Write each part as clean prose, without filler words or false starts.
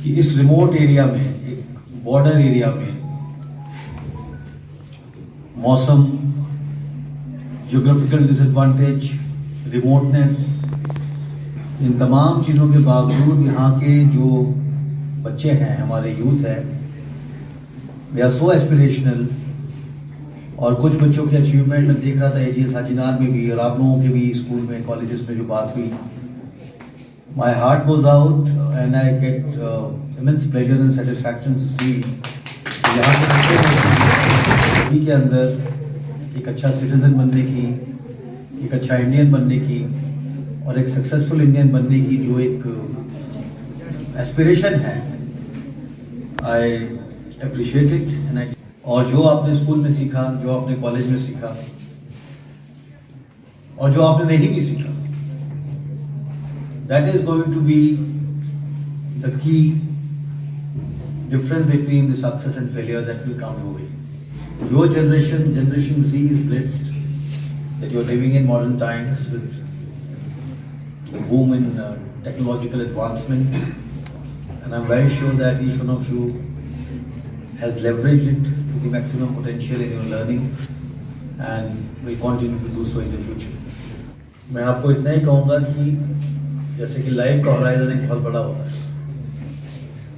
कि इस remote area में, एक बॉर्डर एरिया में, मौसम, ज्योग्राफिकल डिसएडवांटेज, रिमोटनेस, इन तमाम चीज़ों के बावजूद यहाँ के जो बच्चे हैं, हमारे यूथ है, दे आर सो एस्पिरेशनल। और कुछ बच्चों के अचीवमेंट में देख रहा था एजीएस हाजीनार में भी और आप लोगों के भी स्कूल में, कॉलेजेस में जो बात हुई, my heart goes out and I get immense pleasure and satisfaction to see यहाँ के अंदर एक अच्छा सिटीजन बनने की, एक अच्छा इंडियन बनने की और एक सक्सेसफुल इंडियन बनने की जो एक एस्पिरेशन है, I appreciate it and I. और जो आपने स्कूल में सीखा, जो आपने कॉलेज में सीखा और जो आपने नहीं भी सीखा, that is going to be the key difference between the success and failure that will come your way. Your generation, Generation Z, is blessed that you are living in modern times with the boom in technological advancement, and I'm very sure that each one of you has leveraged it to the maximum potential in your learning and will continue to do so in the future. मैं आपको इतना ही कहूँगा कि जैसे कि life का horizon एक बहुत बड़ा होता है,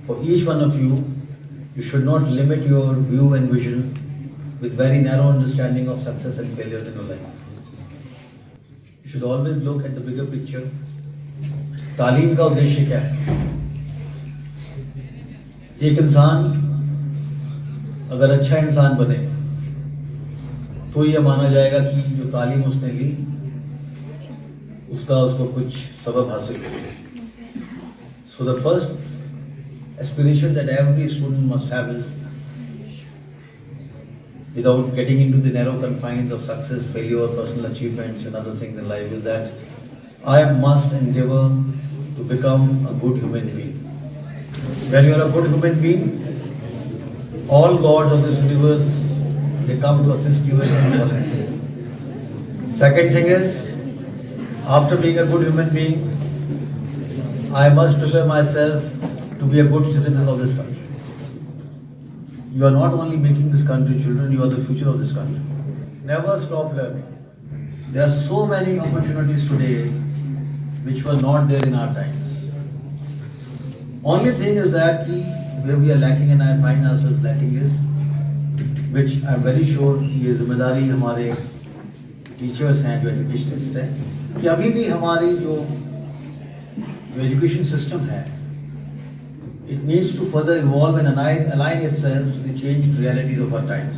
for each one of you, you should not limit your view and vision with very narrow understanding of success and failures in your life. You should always look at the bigger picture. तालीम का उद्देश्य क्या है? एक इंसान अगर अच्छा इंसान बने तो यह माना जाएगा कि जो तालीम उसने ली उसको कुछ सबक हासिल हो। So the first aspiration that every student must have is, without getting into the narrow confines of success, failure, personal achievements and other things in life, is that I must endeavor to become a good human being. When you are a good human being, all gods of this universe, they come to assist you in your qualities. Second thing is, after being a good human being, I must prepare myself to be a good citizen of this country. You are not only making this country children, you are the future of this country. Never stop learning. There are so many opportunities today which were not there in our times. Only thing is that where we are lacking and I find ourselves lacking is, which I am very sure ये जिम्मेदारी हमारे teachers हैं, जो educationist हैं, कि अभी भी हमारी जो एजुकेशन सिस्टम है, it needs to further evolve and align itself to the changed realities of our times.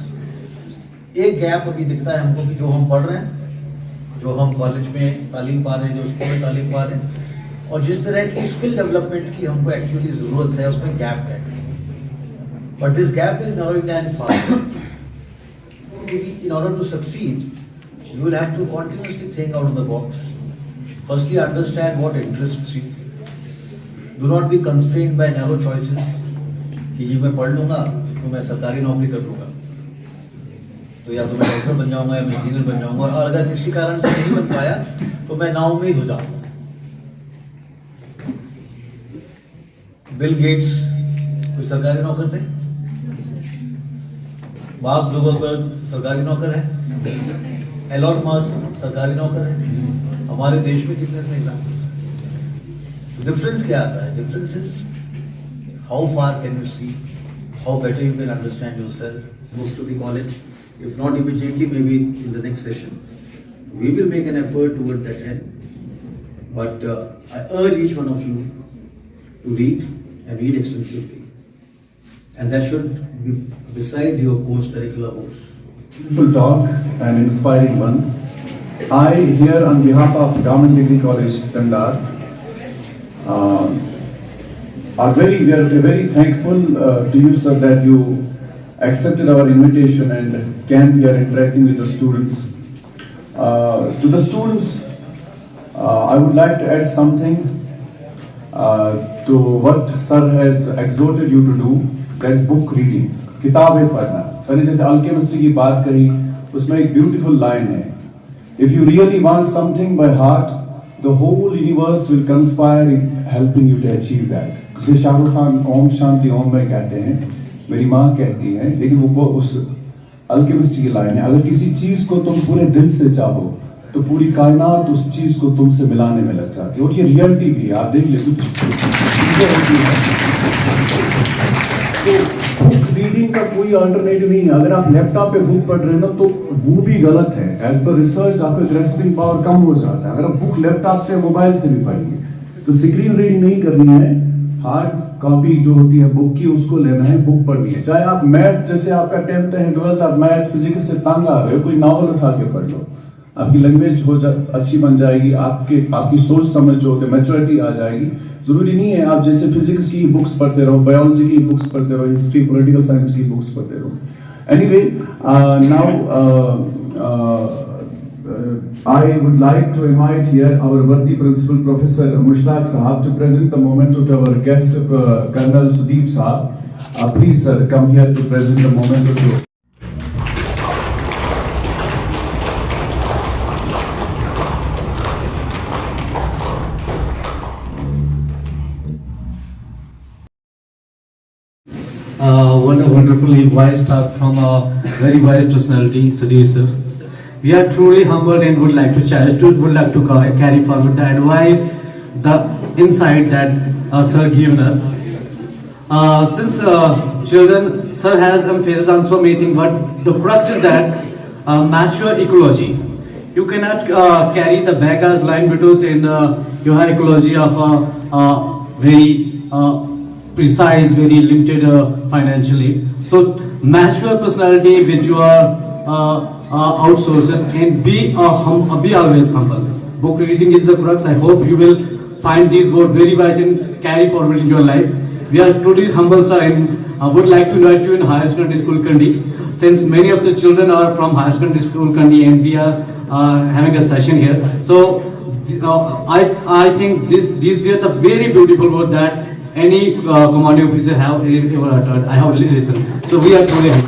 एक गैप अभी दिखता है हमको कि जो हम पढ़ रहे हैं, जो हम कॉलेज में तालीम पा रहे हैं, जो स्कूल में तालीम पा रहे हैं, और जिस तरह की स्किल डेवलपमेंट की हमको एक्चुअली ज़रूरत है, उसमें गैप है. But this gap is narrowing down fast. In order to succeed, you will have to continuously think out of the box. Firstly, understand what interests you. Do not be constrained by narrow choices कि जी मैं पढ़ लूँगा तो मैं सरकारी नौकरी कर लूँगा, तो या तो मैं डॉक्टर बन जाऊँगा या मैं इंजीनियर बन जाऊँगा, और अगर किसी कारण से नहीं बन पाया तो मैं नाउम्मीद हो जाऊँगा. बिल गेट्स कोई सरकारी नौकर थे, मार्क जुकरबर्ग सरकारी नौकर है, एलॉन मस्क सरकारी नौकर है. हमारे देश में कितने एग्जाम्पल. डिफरेंस क्या आता है? Difference is how far can you see, how better you can understand yourself. Goes to the college, if not immediately, maybe in the next session. We will make an effort toward that end. But I urge each one of you to read and read extensively. And that should be besides your course curricular books. Beautiful talk, an inspiring one. I, here on behalf of Government Degree College, Kandar, we are very thankful to you, sir, that you accepted our invitation and came here interacting with the students. To the students, I would like to add something to what sir has exhorted you to do. That is book reading. किताबें पढ़ना. Sir ने जैसे alchemist की बात कही, उसमें एक beautiful line है. If you really want something by heart, the whole universe will conspire in helping you to achieve that. जिसे शाहरुख खान ओम शांति ओम में कहते हैं, मेरी माँ कहती है, लेकिन वो उस अल्केमिस्ट की लाइन है, अगर किसी चीज को तुम पूरे दिल से चाहो तो पूरी कायनात उस चीज को तुमसे मिलाने में लग जाती है। और ये रियलिटी भी है, आप देख ले कुछ चीजें होती हैं। तो बुक रीडिंग का कोई अल्टरनेटिव नहीं है। अगर आप लैपटॉप पे बुक पढ़ रहे हैं ना तो वो भी गलत है। एज पर रिसर्च आपका ग्रेस्पिंग पावर कम हो जाता है। अगर आप बुक लैपटॉप से मोबाइल से भी पढ़ेंगे तो स्क्रीन रीडिंग नहीं करनी है, हार्ड कॉपी जो होती है बुक की उसको लेना है, बुक पढ़नी है। चाहे आप मैथ, जैसे आपका 10th है 12th, आप मैथ फिजिक्स से तंग आ रहे हो, कोई नॉवल उठा के पढ़ लो, आपकी लैंग्वेज अच्छी बन जाएगी, आपकी सोच समझ जो होती है मैच्योरिटी आ जाएगी। जरूरी नहीं है आप जैसे फिजिक्स की बुक्स पढ़ते रहो, बायोलॉजी की बुक्स पढ़ते रहो, हिस्ट्री पॉलिटिकल साइंस की बुक्स पढ़ते रहो। Anyway, now I would like to invite here our worthy principal Professor Mushtaq Sahab to present the memento to our guest Colonel Sudeep Sahab. Please sir, come here to present the memento to wonderfully wise talk from a very wise personality, Sudhir sir. We are truly humbled and would like to carry forward the advice, the insight that sir given us. Since children, sir has emphasis on so many things, but the crux is that mature ecology. You cannot carry the baggage line between you have ecology of a very precise, very limited financially. So mature personality with your outsources and be always humble. Book reading is the crux. I hope you will find these words very wise and carry forward in your life. We are truly humble, sir, and I would like to invite you in Higher Secondary School Kandi, since many of the children are from Higher Secondary School Kandi and we are having a session here. So I think these were the very beautiful words that any commanding officer have ever uttered. I have listened. So we are truly humble.